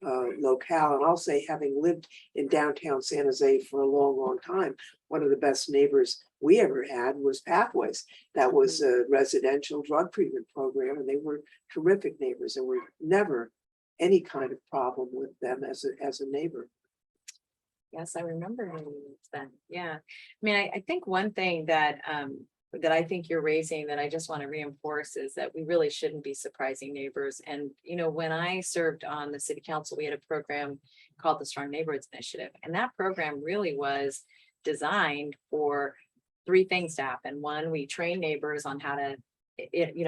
locale. And I'll say, having lived in downtown San Jose for a long, long time, one of the best neighbors we ever had was Pathways. That was a residential drug treatment program, and they were terrific neighbors, and were never any kind of problem with them as a neighbor. Yes, I remember then. Yeah. I mean, I think one thing that I think you're raising that I just want to reinforce is that we really shouldn't be surprising neighbors. And, when I served on the city council, we had a program called the Strong Neighborhoods Initiative. And that program really was designed for 3 things to happen. One, we train neighbors on how to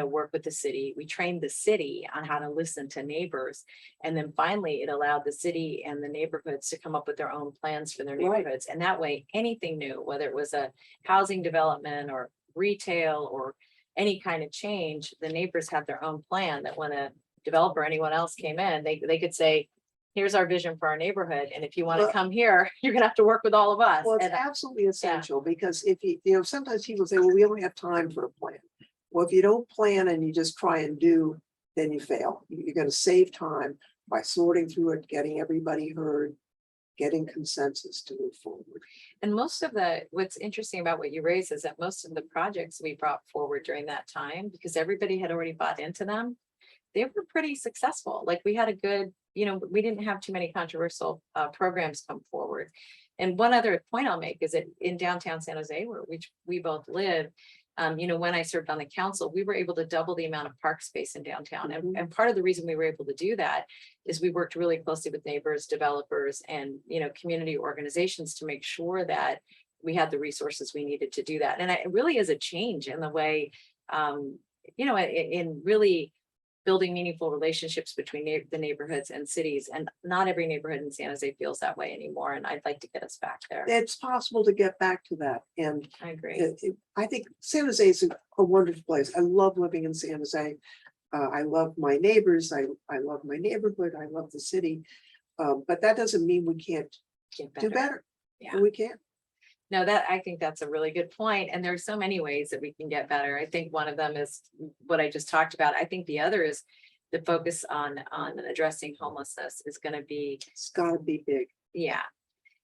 work with the city. We trained the city on how to listen to neighbors. And then finally, it allowed the city and the neighborhoods to come up with their own plans for their neighborhoods. And that way, anything new, whether it was a housing development or retail or any kind of change, the neighbors have their own plan that when a developer or anyone else came in, they could say, here's our vision for our neighborhood. And if you want to come here, you're gonna have to work with all of us. Well, it's absolutely essential because if sometimes people say, well, we only have time for a plan. Well, if you don't plan and you just try and do, then you fail. You're going to save time by sorting through it, getting everybody heard, getting consensus to move forward. And what's interesting about what you raised is that most of the projects we brought forward during that time, because everybody had already bought into them, they were pretty successful. Like we had a good, we didn't have too many controversial programs come forward. And one other point I'll make is that in downtown San Jose, where we both live, when I served on the council, we were able to double the amount of park space in downtown. And part of the reason we were able to do that is we worked really closely with neighbors, developers, and, community organizations to make sure that we had the resources we needed to do that. And it really is a change in the way, in really building meaningful relationships between the neighborhoods and cities. And not every neighborhood in San Jose feels that way anymore. And I'd like to get us back there. It's possible to get back to that. And I agree. I think San Jose is a wonderful place. I love living in San Jose. I love my neighbors. I love my neighborhood. I love the city. But that doesn't mean we can't do better. Yeah. We can. No, I think that's a really good point. And there's so many ways that we can get better. I think one of them is what I just talked about. I think the other is the focus on addressing homelessness is going to be. It's got to be big. Yeah.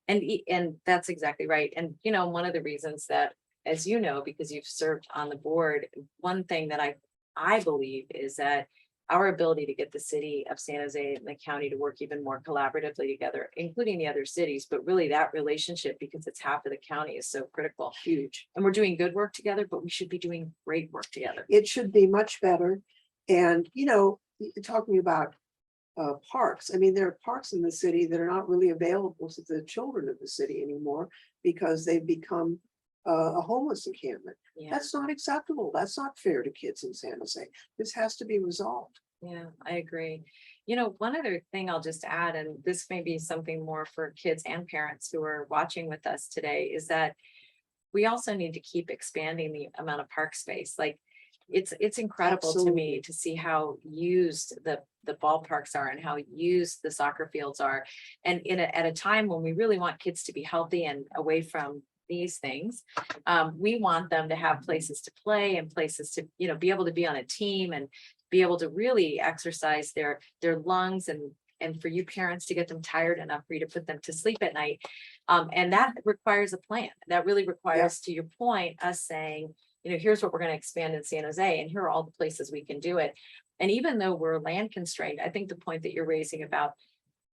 And that's exactly right. And, one of the reasons that, as you know, because you've served on the board, one thing that I believe is that our ability to get the city of San Jose and the county to work even more collaboratively together, including the other cities, but really that relationship, because it's half of the county, is so critical. Huge. And we're doing good work together, but we should be doing great work together. It should be much better. And, talking about parks, I mean, there are parks in the city that are not really available to the children of the city anymore because they've become a homeless encampment. Yeah. That's not acceptable. That's not fair to kids in San Jose. This has to be resolved. Yeah, I agree. One other thing I'll just add, and this may be something more for kids and parents who are watching with us today, is that we also need to keep expanding the amount of park space. Like it's incredible to me to see how used the ballparks are and how used the soccer fields are. And at a time when we really want kids to be healthy and away from these things, we want them to have places to play and places to be able to be on a team and be able to really exercise their lungs, and for you parents to get them tired enough for you to put them to sleep at night, and that requires a plan. That really requires, to your point, us saying, here's what we're going to expand in San Jose, and here are all the places we can do it. And even though we're land constrained, I think the point that you're raising about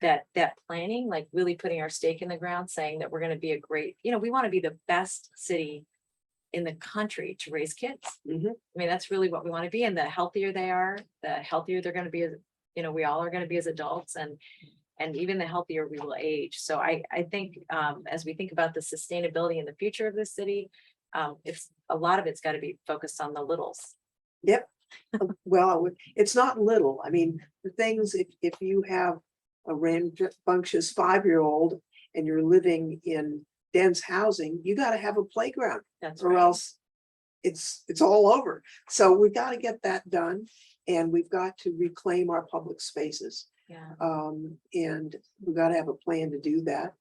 that planning, like really putting our stake in the ground, saying that we're going to be a great, we want to be the best city in the country to raise kids. I mean, that's really what we want to be. And the healthier they are, the healthier they're going to be, as we all are going to be as adults, and even the healthier we will age. So I think as we think about the sustainability and the future of this city, it's a lot of it's got to be focused on the littles. Yep. Well, it's not little. I mean, the things, if you have a rambunctious 5-year-old and you're living in dense housing, you got to have a playground. That's or right. else it's all over. So we've got to get that done, and we've got to reclaim our public spaces. Yeah. And we've got to have a plan to do that.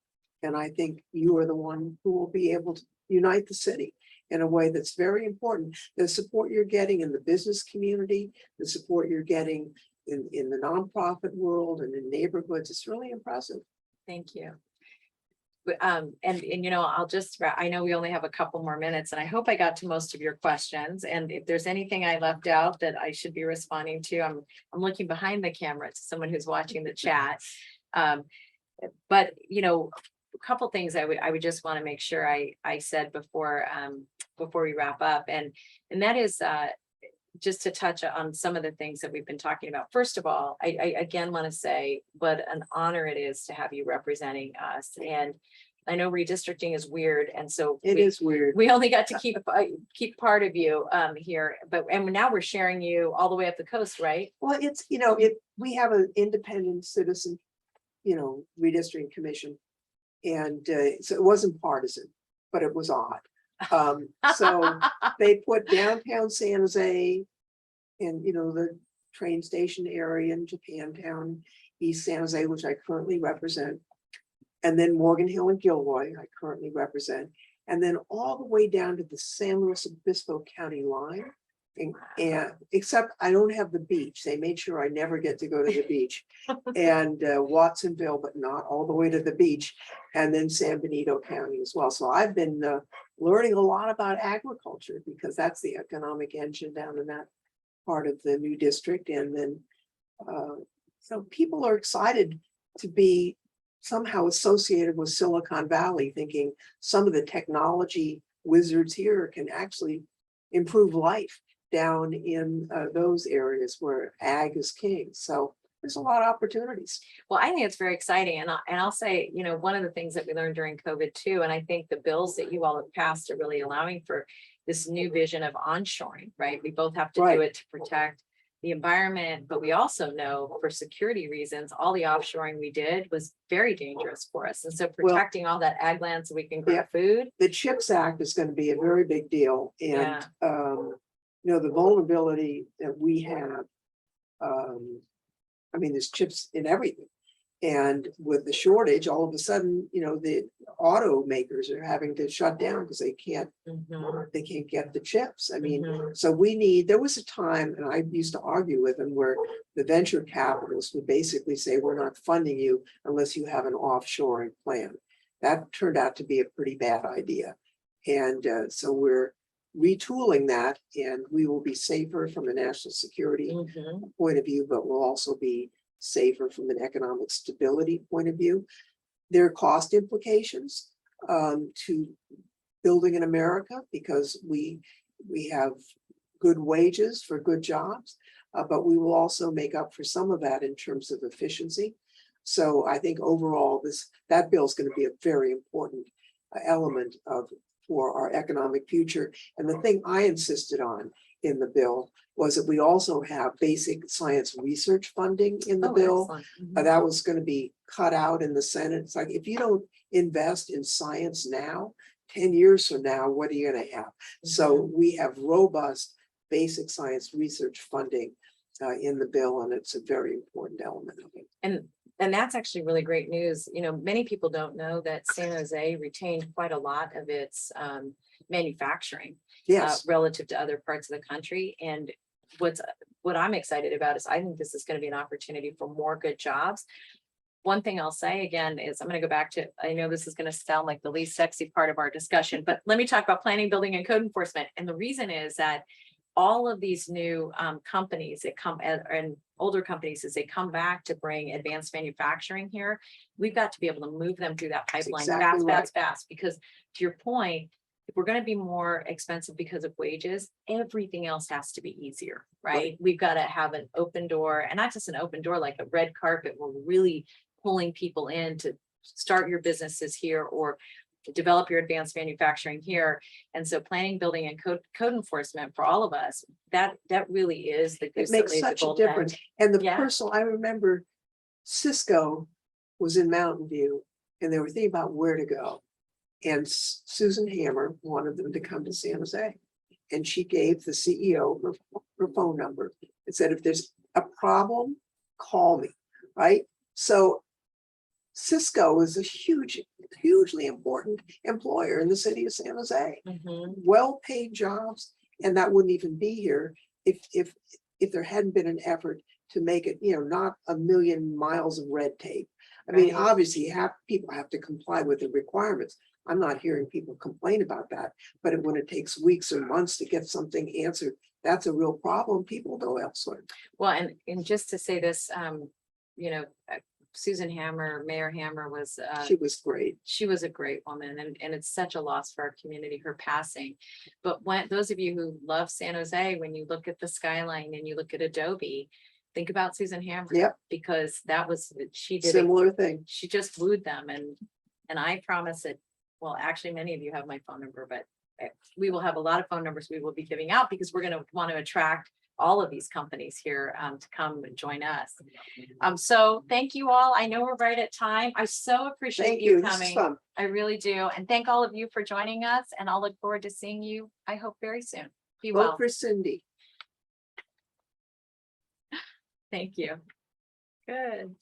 And I think you are the one who will be able to unite the city in a way that's very important. The support you're getting in the business community, the support you're getting in the nonprofit world and in neighborhoods, it's really impressive. Thank you. And I'll just, I know we only have a couple more minutes, and I hope I got to most of your questions. And if there's anything I left out that I should be responding to, I'm looking behind the camera to someone who's watching the chat. But a couple things I would just want to make sure I said before we wrap up, and that is just to touch on some of the things that we've been talking about. First of all, I again want to say what an honor it is to have you representing us. And I know redistricting is weird, and so it is weird. We only got to keep part of you here, and now we're sharing you all the way up the coast, right? Well, it's we have an independent citizen, redistricting commission, and so it wasn't partisan, but it was odd. So they put downtown San Jose and, the train station area in Japantown, East San Jose, which I currently represent, and then Morgan Hill and Gilroy, I currently represent, and then all the way down to the San Luis Obispo County line. And except I don't have the beach. They made sure I never get to go to the beach, and Watsonville, but not all the way to the beach, and then San Benito County as well. So I've been learning a lot about agriculture, because that's the economic engine down in that part of the new district. And then so people are excited to be somehow associated with Silicon Valley, thinking some of the technology wizards here can actually improve life down in those areas where ag is king. So there's a lot of opportunities. Well, I think it's very exciting. And I'll say, one of the things that we learned during COVID too, and I think the bills that you all have passed are really allowing for this new vision of onshoring, right? We both have to Right. do it to protect the environment, but we also know for security reasons, all the offshoring we did was very dangerous for us. And so Well, protecting all that ag land so we can grow yeah. food. The CHIPS Act is going to be a very big deal. And, the vulnerability that we have, there's chips in everything. And with the shortage, all of a sudden, the automakers are having to shut down because they can't get the chips. So there was a time, and I used to argue with them, where the venture capitalists would basically say, we're not funding you unless you have an offshoring plan. That turned out to be a pretty bad idea. And so we're retooling that, and we will be safer from a national security point of view, but we'll also be safer from an economic stability point of view. There are cost implications to building in America, because we have good wages for good jobs, but we will also make up for some of that in terms of efficiency. So I think overall that bill is going to be a very important element for our economic future. And the thing I insisted on in the bill was that we also have basic science research funding in the bill. That was going to be cut out in the Senate. It's like, if you don't invest in science now, 10 years from now, what are you going to have? So we have robust basic science research funding in the bill, and it's a very important element of it. And that's actually really great news. Many people don't know that San Jose retained quite a lot of its manufacturing relative to other parts of the country. And what I'm excited about is I think this is going to be an opportunity for more good jobs. One thing I'll say again is I'm going to go back to, I know this is going to sound like the least sexy part of our discussion, but let me talk about planning, building, and code enforcement. And the reason is that all of these new companies that come and older companies, as they come back to bring advanced manufacturing here, we've got to be able to move them through that pipeline fast, because to your point, if we're going to be more expensive because of wages, everything else has to be easier, right? We've got to have an open door, and not just an open door, like a red carpet. We're really pulling people in to start your businesses here or develop your advanced manufacturing here. And so planning, building, and code enforcement for all of us, that really is the goose it makes such a difference. And the personal, I remember Cisco was in Mountain View, and they were thinking about where to go. And Susan Hammer wanted them to come to San Jose. And she gave the CEO her phone number and said, if there's a problem, call me, right? So Cisco is a hugely important employer in the city of San Jose. Well-paid jobs, and that wouldn't even be here if there hadn't been an effort to make it, not a million miles of red tape. Obviously, people have to comply with the requirements. I'm not hearing people complain about that, but when it takes weeks or months to get something answered, that's a real problem. People go elsewhere. Well, and just to say this, Susan Hammer, Mayor Hammer was she was great. She was a great woman, and it's such a loss for our community, her passing. But when those of you who love San Jose, when you look at the skyline and you look at Adobe, think about Susan Hammer, because she did similar thing. She just wooed them, and I promise it. Well, actually, many of you have my phone number, but we will have a lot of phone numbers we will be giving out, because we're going to want to attract all of these companies here to come and join us. So thank you all. I know we're right at time. I so appreciate you coming. I really do. And thank all of you for joining us. And I'll look forward to seeing you, I hope, very soon. Be well. Vote for Cindy. Thank you. Good.